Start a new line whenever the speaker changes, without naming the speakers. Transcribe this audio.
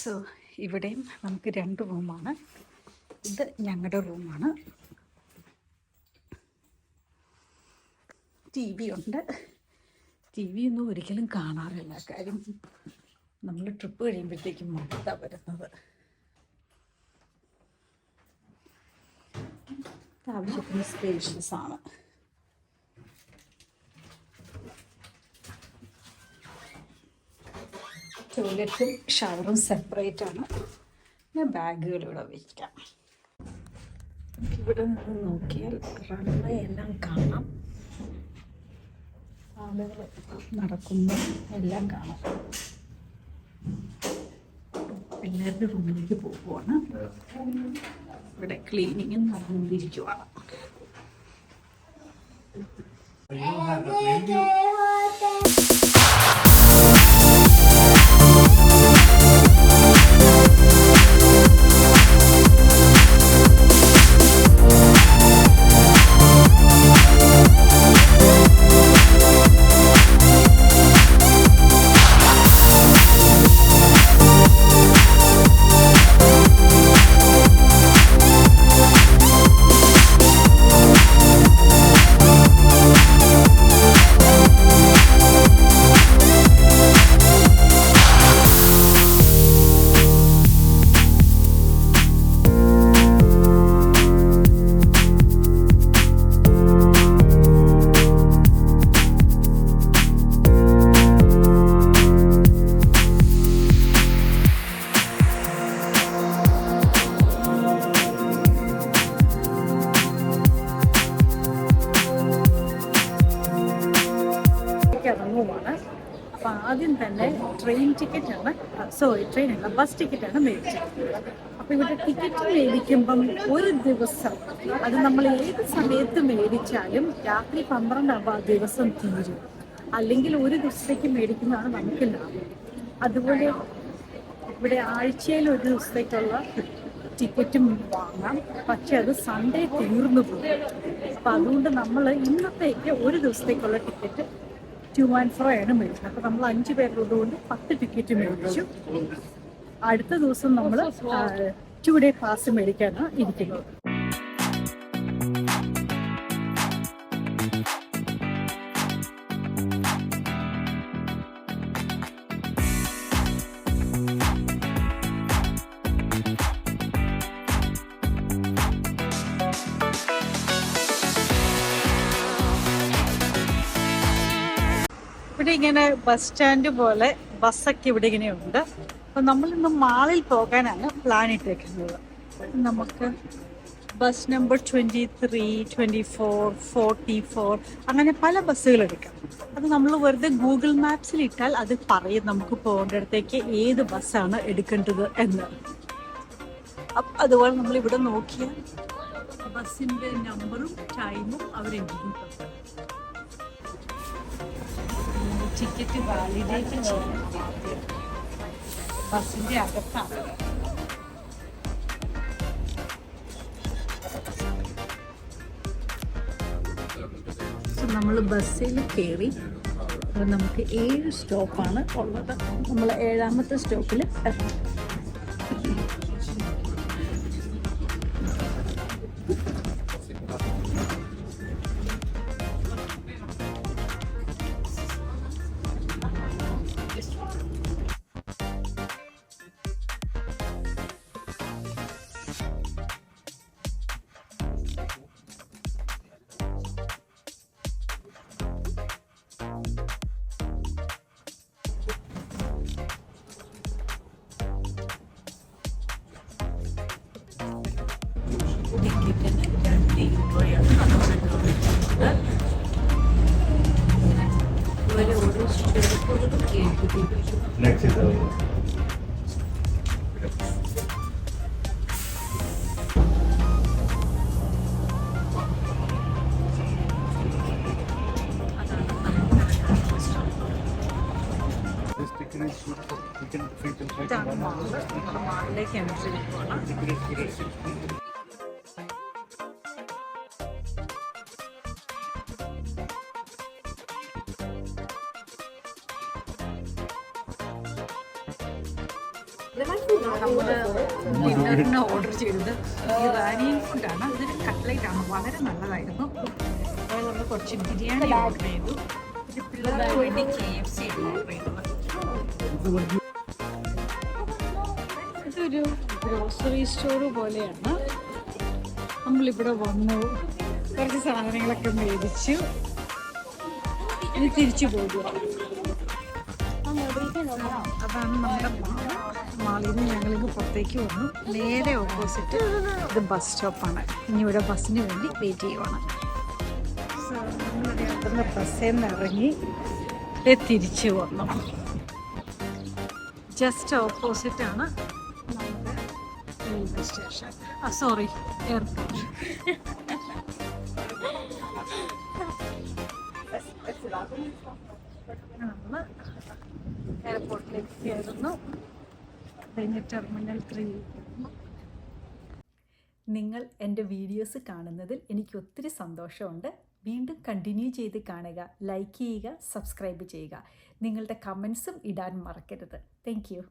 So ഇവിടെയും നമുക്ക് 2 റൂമാണ്. ഇത് ഞങ്ങളുടെ റൂമാണ്. ടി വി ഉണ്ട്. ടി വി ഒന്നും ഒരിക്കലും കാണാറില്ല, കാര്യം നമ്മൾ ട്രിപ്പ് കഴിയുമ്പോഴത്തേക്കും മടുത്താണ് വരുന്നത്. ആവശ്യത്തിന് സ്പേഷ്യസ് ആണ്. ടോയ്ലറ്റും ഷവറും സെപ്പറേറ്റ് ആണ്. പിന്നെ ബാഗുകൾ ഇവിടെ വയ്ക്കാം. ഇവിടെ നിന്ന് നോക്കിയാൽ റൺവേ എല്ലാം കാണാം. ആളുകൾ നടക്കുന്നു എല്ലാം കാണാം. എല്ലാവരുടെ റൂമിലേക്ക് പോകുവാണ്. ഇവിടെ ക്ലീനിങ്ങും നടന്നുകൊണ്ടിരിക്കുവാണ്. ഇറങ്ങുവാണ്. അപ്പം ആദ്യം തന്നെ ബസ് ടിക്കറ്റാണ് മേടിച്ചത്. അപ്പോൾ ഇവിടെ ടിക്കറ്റ് മേടിക്കുമ്പം ഒരു ദിവസം, അത് നമ്മൾ ഏത് സമയത്ത് മേടിച്ചാലും രാത്രി 12 ആകുമ്പോൾ ആ ദിവസം തീരും. അല്ലെങ്കിൽ ഒരു ദിവസത്തേക്ക് മേടിക്കുന്നതാണ് നമുക്ക് ലാഭം. അതുപോലെ ഇവിടെ ആഴ്ചയിൽ ഒരു ദിവസത്തേക്കുള്ള ടിക്കറ്റും വാങ്ങാം, പക്ഷെ അത് സൺഡേ തീർന്നു പോകും. അപ്പം അതുകൊണ്ട് നമ്മൾ ഇന്നത്തേക്ക് ഒരു ദിവസത്തേക്കുള്ള ടിക്കറ്റ് 2 and 4 ആണ് മേടിച്ചത്. അപ്പോൾ നമ്മൾ 5 പേരുള്ളതുകൊണ്ട് 10 ടിക്കറ്റ് മേടിച്ചു. അടുത്ത ദിവസം നമ്മൾ 2 day പാസ് മേടിക്കാനാണ് ഇരിക്കുന്നത്. ഇവിടെ ഇങ്ങനെ ബസ് സ്റ്റാൻഡ് പോലെ ബസ്സൊക്കെ ഇവിടെ ഇങ്ങനെയുണ്ട്. അപ്പം നമ്മളിന്ന് മാളിൽ പോകാനാണ് പ്ലാൻ ഇട്ടേക്കുന്നത്. നമുക്ക് ബസ് നമ്പർ 23, 24, 44 അങ്ങനെ പല ബസ്സുകൾ എടുക്കാം. അത് നമ്മൾ വെറുതെ ഗൂഗിൾ മാപ്സിൽ ഇട്ടാൽ അത് പറയും നമുക്ക് പോകേണ്ടിടത്തേക്ക് ഏത് ബസ്സാണ് എടുക്കേണ്ടത് എന്ന്. അതുപോലെ നമ്മളിവിടെ നോക്കിയാൽ ബസ്സിൻ്റെ നമ്പറും ടൈമും അവരെഴുതി. ടിക്കറ്റ് വാലിഡേറ്റ് ചെയ്യാൻ ബസ്സിൻ്റെ അകത്താണ്. നമ്മൾ ബസ്സിൽ കയറി. അപ്പോൾ നമുക്ക് 7 സ്റ്റോപ്പാണ് ഉള്ളത്. നമ്മൾ 7ാമത്തെ സ്റ്റോപ്പിൽ ഇറങ്ങി. ടിക്കറ്റിന് 2 രൂപയാണ് ഓരോ സ്റ്റോപ്പുകളും എഴുതിയിട്ടുണ്ട്. ഇതാണ് മാളിലേക്ക് എൻട്രി പോകണം. നമ്മൾ ഡിന്നറിന് ഓർഡർ ചെയ്തത് ഇറാനിയൻ ഫുഡാണ്. ഇതൊരു കട്ട്ലൈറ്റ് ആണ്, വളരെ നല്ലതായിരുന്നു. അതുപോലെ നമ്മൾ കുറച്ച് ബിരിയാണി ഓർഡർ ചെയ്തു. പിന്നെ പിള്ളേർക്ക് വേണ്ടി KFC ആണ് ഓർഡർ ചെയ്തത്. ഇതൊരു ഗ്രോസറി സ്റ്റോർ പോലെയാണ്. നമ്മളിവിടെ വന്നു, കുറച്ച് സാധനങ്ങളൊക്കെ മേടിച്ചു, ഇനി തിരിച്ചു പോകുക. അതാണ് നമ്മുടെ മാളിൽ നിന്ന് ഞങ്ങളിങ്ങ് പുറത്തേക്ക് വന്നു. നേരെ ഓപ്പോസിറ്റ് ഇത് ബസ് സ്റ്റോപ്പാണ്. ഇനി ഇവിടെ ബസ്സിന് വേണ്ടി വെയിറ്റ് ചെയ്യുവാണ്. സോ നമ്മളിവിടെ അവിടുന്ന് ബസ്സിൽ നിന്ന് ഇറങ്ങി തിരിച്ചു വന്നു. ജസ്റ്റ് ഓപ്പോസിറ്റാണ് നമ്മുടെ റെയിൽവേ സ്റ്റേഷൻ. Sorry, airport. നമ്മൾ എയർപോർട്ടിലേക്ക് കയറുന്നു. കഴിഞ്ഞ് ടെർമിനൽ 3.
നിങ്ങൾ എൻ്റെ വീഡിയോസ് കാണുന്നതിൽ എനിക്ക് ഒത്തിരി സന്തോഷമുണ്ട്. വീണ്ടും കണ്ടിന്യൂ ചെയ്ത് കാണുക, ലൈക്ക് ചെയ്യുക, സബ്സ്ക്രൈബ് ചെയ്യുക. നിങ്ങളുടെ കമൻസും ഇടാൻ മറക്കരുത്. Thank you.